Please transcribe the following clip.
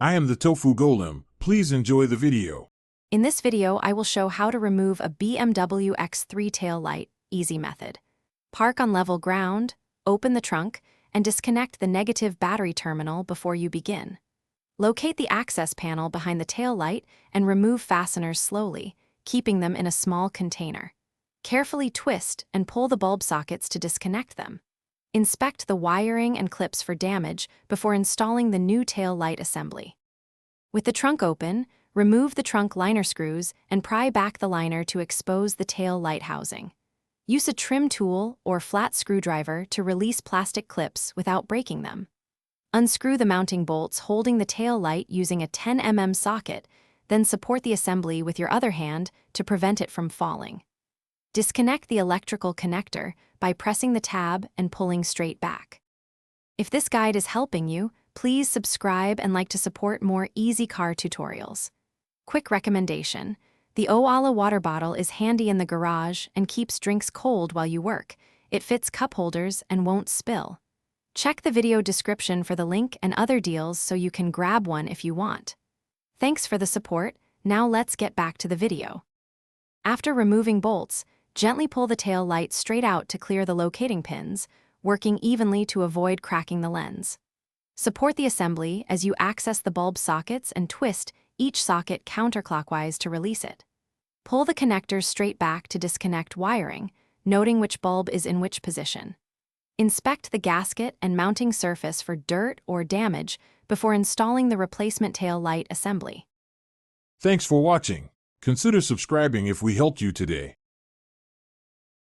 I am the Tofu Golem. Please enjoy the video. In this video, I will show how to remove a BMW X3 tail light, easy method. Park on level ground, open the trunk, and disconnect the negative battery terminal before you begin. Locate the access panel behind the tail light and remove fasteners slowly, keeping them in a small container. Carefully twist and pull the bulb sockets to disconnect them. Inspect the wiring and clips for damage before installing the new tail light assembly. With the trunk open, remove the trunk liner screws and pry back the liner to expose the tail light housing. Use a trim tool or flat screwdriver to release plastic clips without breaking them. Unscrew the mounting bolts holding the tail light using a 10 mm socket, then support the assembly with your other hand to prevent it from falling. Disconnect the electrical connector by pressing the tab and pulling straight back. If this guide is helping you, please subscribe and like to support more easy car tutorials. Quick recommendation: the Owala water bottle is handy in the garage and keeps drinks cold while you work. It fits cup holders and won't spill. Check the video description for the link and other deals so you can grab one if you want. Thanks for the support. Now let's get back to the video. After removing bolts, gently pull the tail light straight out to clear the locating pins, working evenly to avoid cracking the lens. Support the assembly as you access the bulb sockets and twist each socket counterclockwise to release it. Pull the connectors straight back to disconnect wiring, noting which bulb is in which position. Inspect the gasket and mounting surface for dirt or damage before installing the replacement tail light assembly. Thanks for watching. Consider subscribing if we helped you today.